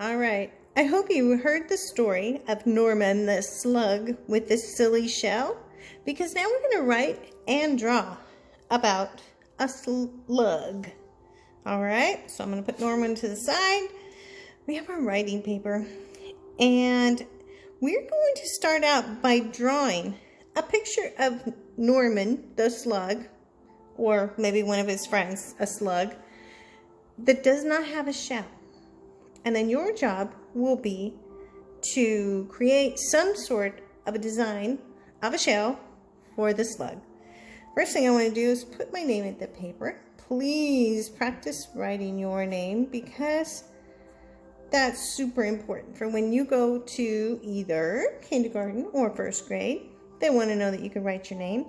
All right. I hope you heard the story of Norman the slug with the silly shell, because now we're going to write and draw about a slug. All right. So I'm going to put Norman to the side. We have our writing paper, and we're going to start out by drawing a picture of Norman the slug, or maybe one of his friends, a slug, that does not have a shell. And then your job will be to create some sort of a design of a shell for the slug. First thing I want to do is put my name in the paper. Please practice writing your name, because that's super important for when you go to either kindergarten or first grade. They want to know that you can write your name.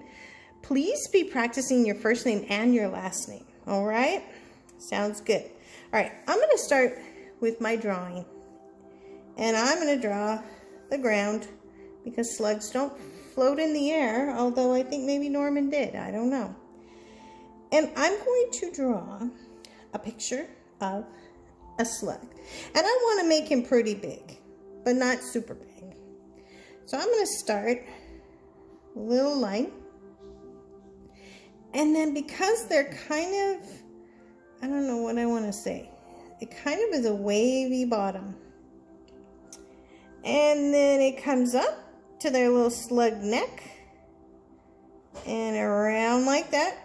Please be practicing your first name and your last name. All right? Sounds good. All right, I'm going to start with my drawing. And I'm going to draw the ground, because slugs don't float in the air, although I think maybe Norman did. I don't know. And I'm going to draw a picture of a slug. And I want to make him pretty big, but not super big. So I'm going to start a little line. And then because they're kind of, I don't know what I want to say. It kind of is a wavy bottom. And then it comes up to their little slug neck and around like that.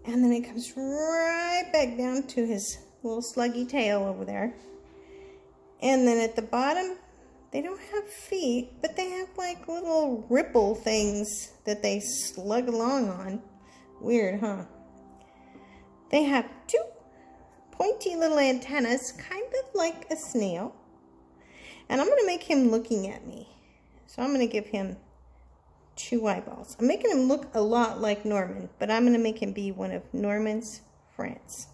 And then it comes right back down to his little sluggy tail over there. And then at the bottom, they don't have feet, but they have like little ripple things that they slug along on. Weird, huh? They have two pointy little antennas, kind of like a snail. And I'm going to make him looking at me. So I'm going to give him two eyeballs. I'm making him look a lot like Norman, but I'm going to make him be one of Norman's friends.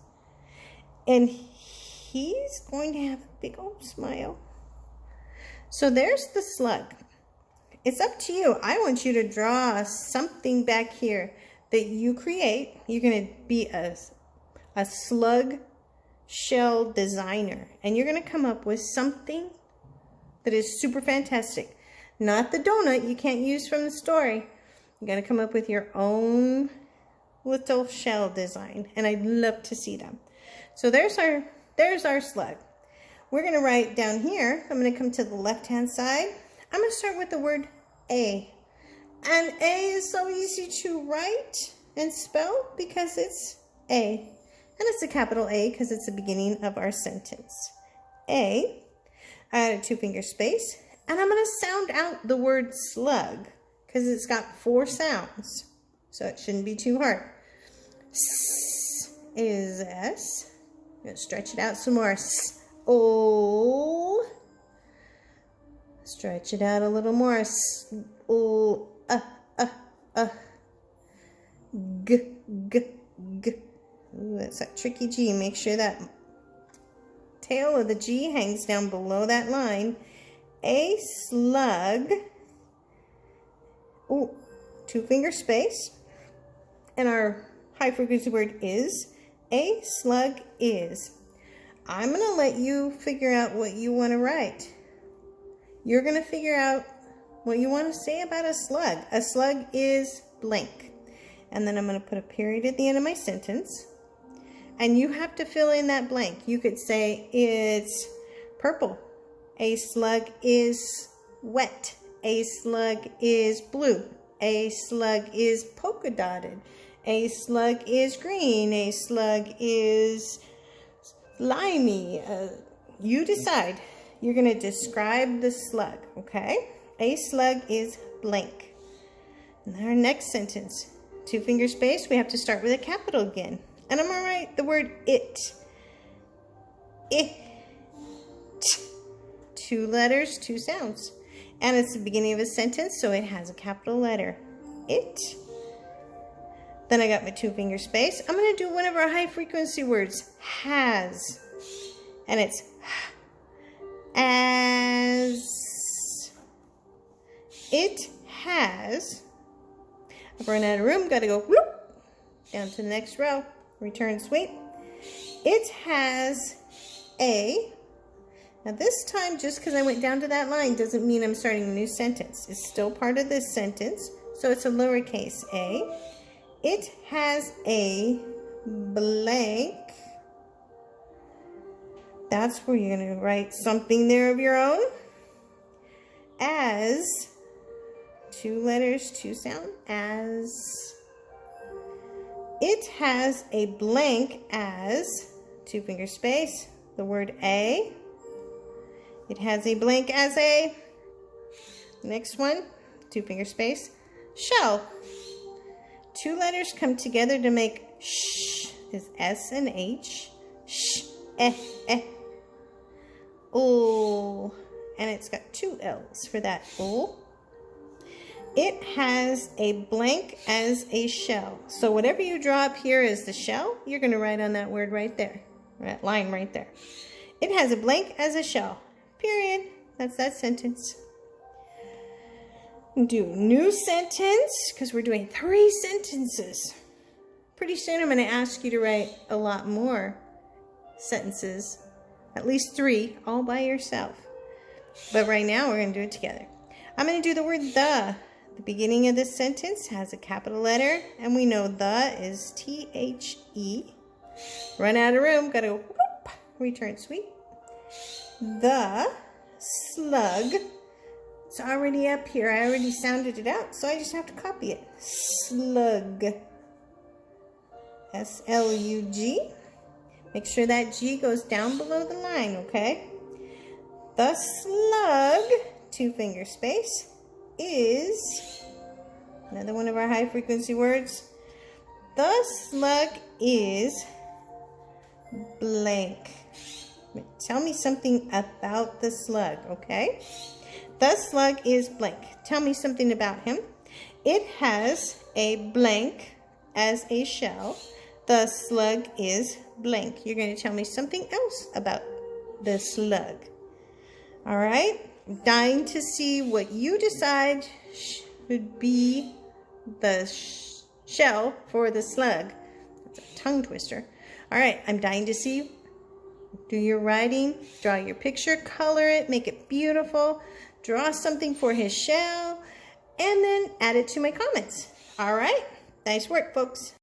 And he's going to have a big old smile. So there's the slug. It's up to you. I want you to draw something back here that you create. You're going to be a slug shell designer, and you're going to come up with something that is super fantastic. Not the donut you can't use from the story. You're going to come up with your own little shell design, and I'd love to see them. So there's our slug. We're going to write down here. I'm going to come to the left-hand side. I'm going to start with the word A. And A is so easy to write and spell because it's A. And it's a capital A because it's the beginning of our sentence. A. I added 2-finger space. And I'm going to sound out the word slug because it's got 4 sounds. So it shouldn't be too hard. S is S. I'm going to stretch it out some more. S. O. Stretch it out a little more. S. O. G. G. G. Ooh, that's that tricky G. Make sure that tail of the G hangs down below that line. A slug. Ooh, 2-finger space. And our high frequency word is. A slug is. I'm going to let you figure out what you want to write. You're going to figure out what you want to say about a slug. A slug is blank. And then I'm going to put a period at the end of my sentence. And you have to fill in that blank. You could say it's purple. A slug is wet. A slug is blue. A slug is polka dotted. A slug is green. A slug is limey. You decide. You're going to describe the slug, okay? A slug is blank. And our next sentence, 2-finger space, we have to start with a capital again. And I'm going to write the word it. It. 2 letters, 2 sounds. And it's the beginning of a sentence, so it has a capital letter. It. Then I got my 2-finger space. I'm going to do one of our high frequency words. Has. And it's as. It has. I've run out of room. Got to go whoop, down to the next row. Return sweep. It has a Now this time, just because I went down to that line doesn't mean I'm starting a new sentence. It's still part of this sentence, so it's a lowercase a. It has a blank. That's where you're going to write something there of your own. As, 2 letters, 2 sound, as. It has a blank as, 2 finger space, the word a. It has a blank as a, next one, 2 finger space, shell. 2 letters come together to make sh, is S and H, sh, eh, eh. Oh, and it's got 2 L's for that, oh. It has a blank as a shell. So whatever you draw up here as the shell, you're going to write on that word right there, that line right there. It has a blank as a shell. Period. That's that sentence. Do a new sentence because we're doing 3 sentences. Pretty soon I'm going to ask you to write a lot more sentences, at least 3, all by yourself. But right now we're going to do it together. I'm going to do the word the. The beginning of this sentence has a capital letter, and we know the is T-H-E. Run out of room, gotta go whoop, return sweet. The slug. It's already up here. I already sounded it out, so I just have to copy it. Slug. S-L-U-G. Make sure that G goes down below the line, okay? The slug, 2 finger space, is, another one of our high frequency words. The slug is blank. Tell me something about the slug, okay? The slug is blank. Tell me something about him. It has a blank as a shell. The slug is blank. You're going to tell me something else about the slug. All right? I'm dying to see what you decide should be the shell for the slug. That's a tongue twister. All right, I'm dying to see. Do your writing, draw your picture, color it, make it beautiful, draw something for his shell, and then add it to my comments. All right, nice work, folks.